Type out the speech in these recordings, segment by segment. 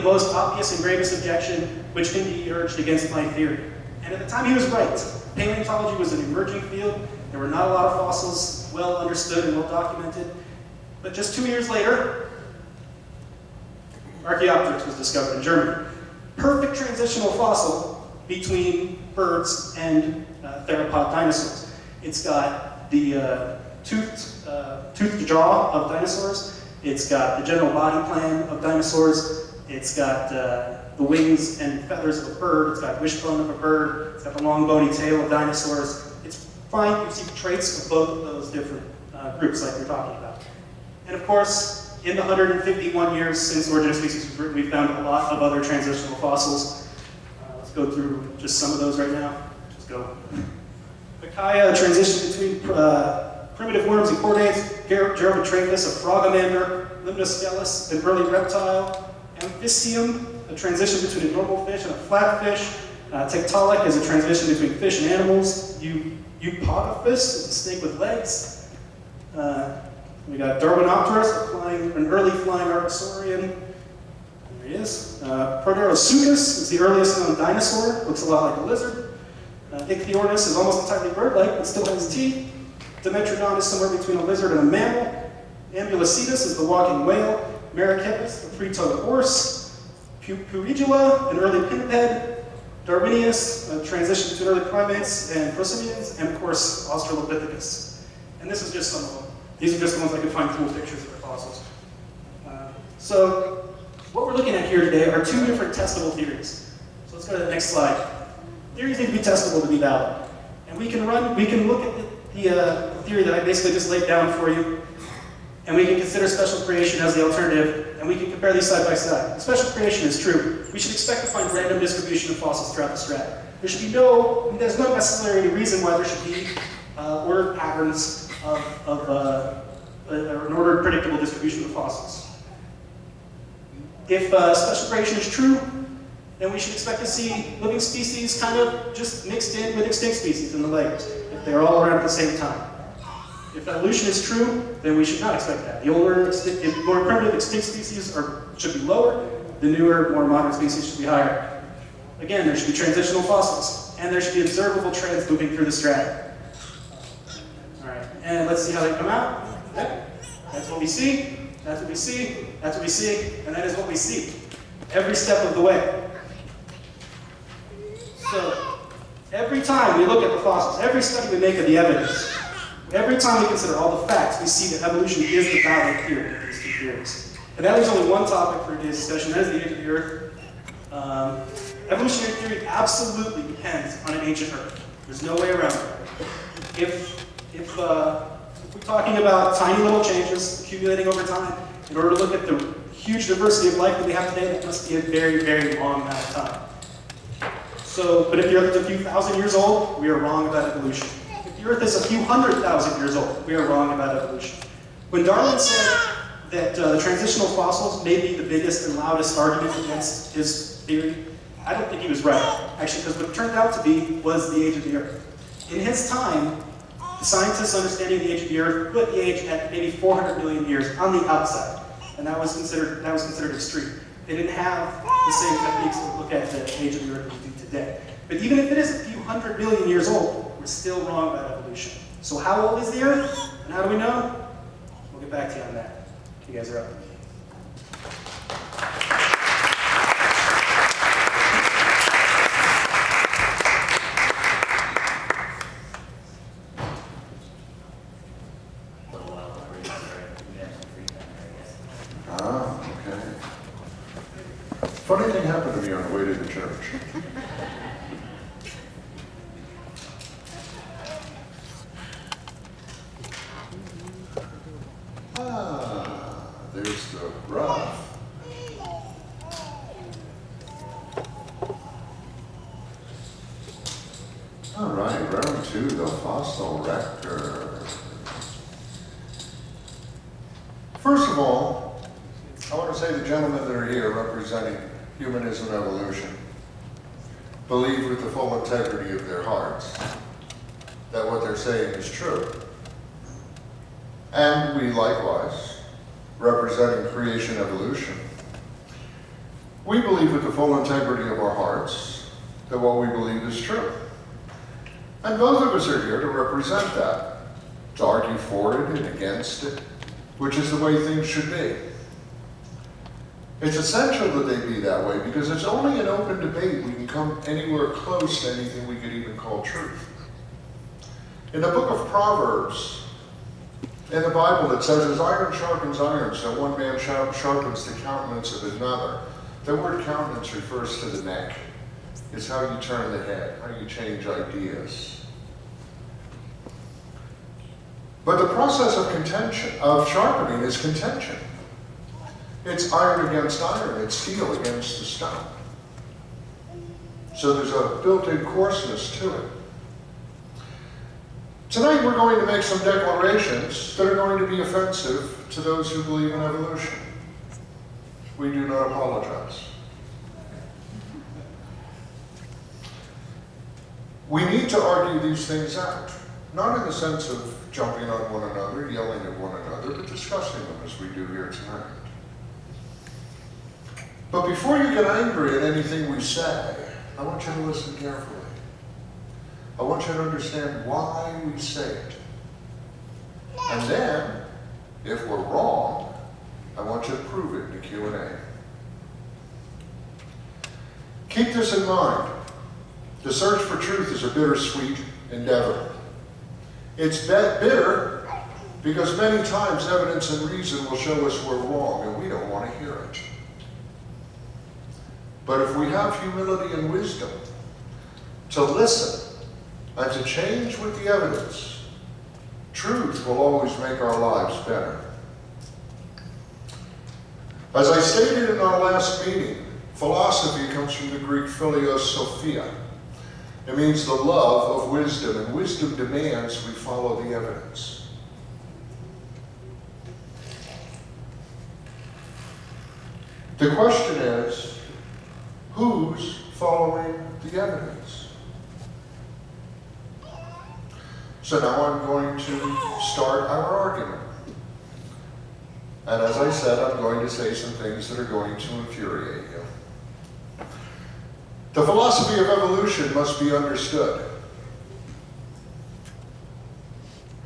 most obvious and gravest objection which can be urged against my theory. And at the time he was right. Paleontology was an emerging field. There were not a lot of fossils well understood and well documented. But just 2 years later, Archaeopteryx was discovered in Germany. Perfect transitional fossil between birds and theropod dinosaurs. It's got the toothed jaw of dinosaurs. It's got the general body plan of dinosaurs. It's got the wings and feathers of a bird. It's got wishbone of a bird. It's got the long bony tail of dinosaurs. It's fine. You see traits of both of those different groups like we're talking about. And of course, in the 151 years since Origin of Species was written, we found a lot of other transitional fossils. Let's go through just some of those right now. Just go. Pikaia, transition between primitive worms and chordates. Gerobatraphus, a frogamander. Limnoscelis, an early reptile. Amphistium, a transition between a normal fish and a flatfish. Tiktaalik is a transition between fish and animals. Eupodophus is a snake with legs. We got Darwinopterus, an early flying archosaurian. There he is. Proterosuchus is the earliest known dinosaur. Looks a lot like a lizard. Ichthyornis is almost entirely bird-like, but still has teeth. Dimetrodon is somewhere between a lizard and a mammal. Ambulocetus is the walking whale. Merychippus, the three-toed horse. Purigula, an early pinniped. Darwinius, a transition between early primates and prosimians. And of course, Australopithecus. And this is just some of them. These are just the ones I could find cool pictures of the fossils. So what we're looking at here today are two different testable theories. So let's go to the next slide. Theories need to be testable to be valid. And we can look at the theory that I basically just laid down for you, and we can consider special creation as the alternative, and we can compare these side by side. If special creation is true, we should expect to find random distribution of fossils throughout the strata. There's not necessarily any reason why there should be ordered patterns of an ordered predictable distribution of fossils. If special creation is true, then we should expect to see living species kind of just mixed in with extinct species in the layers, if they're all around at the same time. If evolution is true, then we should not expect that. The older, more primitive extinct species should be lower, the newer, more modern species should be higher. Again, there should be transitional fossils, and there should be observable trends moving through the strata. And let's see how they come out. Yep. That's what we see, that's what we see, that's what we see, and that is what we see every step of the way. So, every time we look at the fossils, every study we make of the evidence, every time we consider all the facts, we see that evolution is the valid theory of these two theories. And that leaves only one topic for today's discussion, that is the age of the Earth. Evolutionary theory absolutely depends on an ancient Earth. There's no way around it. If we're talking about tiny little changes accumulating over time, in order to look at the huge diversity of life that we have today, that must be a very, very long amount of time. But if the Earth is a few thousand years old, we are wrong about evolution. If the Earth is a few 100,000 years old, we are wrong about evolution. When Darwin said that the transitional fossils may be the biggest and loudest argument against his theory, I don't think he was right, actually, because what it turned out to be was the age of the Earth. In his time, the scientists understanding the age of the Earth put the age at maybe 400 million years on the outside, and that was considered extreme. They didn't have the same techniques to look at the age of the Earth as we do today. But even if it is a few 100 million years old, we're still wrong about evolution. So how old is the Earth, and how do we know? We'll get back to you on that. You guys are up. Funny thing happened to me on the way to the church. There's the rough. All right, round two, the fossil record. First of all, I want to say the gentlemen that are here representing humanism and evolution believe with the full integrity of their hearts that what they're saying is true. And we likewise, representing creation evolution, We believe with the full integrity of our hearts that what we believe is true. And both of us are here to represent that, to argue for it and against it, which is the way things should be. It's essential that they be that way because it's only in open debate we can come anywhere close to anything we could even call truth. In the book of Proverbs, in the Bible, it says, as iron sharpens iron, so one man sharpens the countenance of another. The word countenance refers to the neck. It's how you turn the head, how you change ideas. But the process of sharpening is contention. It's iron against iron, it's steel against the stone. So there's a built-in coarseness to it. Tonight we're going to make some declarations that are going to be offensive to those who believe in evolution. We do not apologize. We need to argue these things out, not in the sense of jumping on one another, yelling at one another, but discussing them as we do here tonight. But before you get angry at anything we say, I want you to listen carefully. I want you to understand why we say it. And then, if we're wrong, I want you to prove it in the Q&A. Keep this in mind. The search for truth is a bittersweet endeavor. It's bitter because many times evidence and reason will show us we're wrong and we don't want to hear it. But if we have humility and wisdom to listen and to change with the evidence, truth will always make our lives better. As I stated in our last meeting, philosophy comes from the Greek philios sophia. It means the love of wisdom, and wisdom demands we follow the evidence. The question is, who's following the evidence? So now I'm going to start our argument. And as I said, I'm going to say some things that are going to infuriate you. The philosophy of evolution must be understood.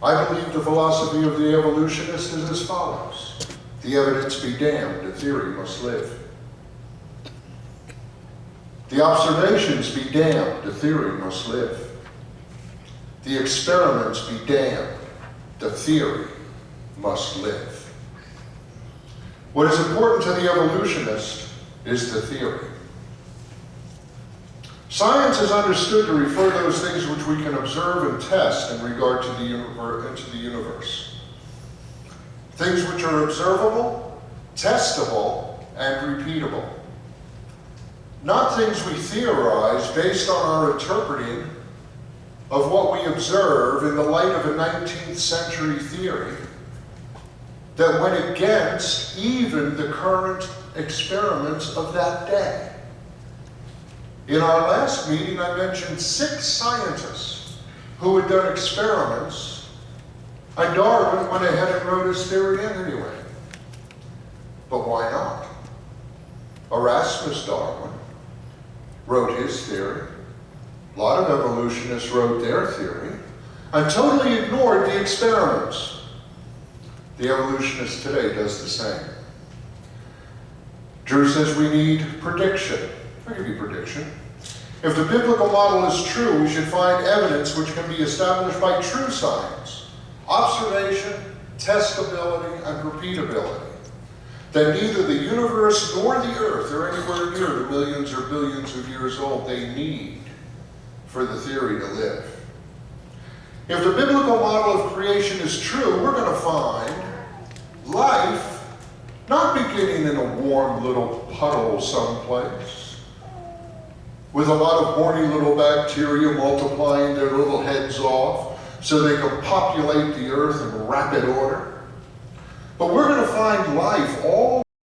I believe the philosophy of the evolutionist is as follows. The evidence be damned, the theory must live. The observations be damned, the theory must live. The experiments be damned, the theory must live. What is important to the evolutionist is the theory. Science is understood to refer to those things which we can observe and test in regard to the universe. Things which are observable, testable, and repeatable. Not things we theorize based on our interpreting of what we observe in the light of a 19th century theory that went against even the current experiments of that day. In our last meeting, I mentioned 6 scientists who had done experiments, and Darwin went ahead and wrote his theory in anyway. But why not? Erasmus Darwin wrote his theory. A lot of evolutionists wrote their theory, and totally ignored the experiments. The evolutionist today does the same. Drew says we need prediction. I'll give you prediction. If the biblical model is true, we should find evidence which can be established by true science, observation, testability, and repeatability, that neither the universe nor the earth are anywhere near the millions or billions of years old they need for the theory to live. If the biblical model of creation is true, we're going to find life not beginning in a warm little puddle someplace, with a lot of horny little bacteria multiplying their little heads off so they can populate the earth in rapid order. But we're going to find life all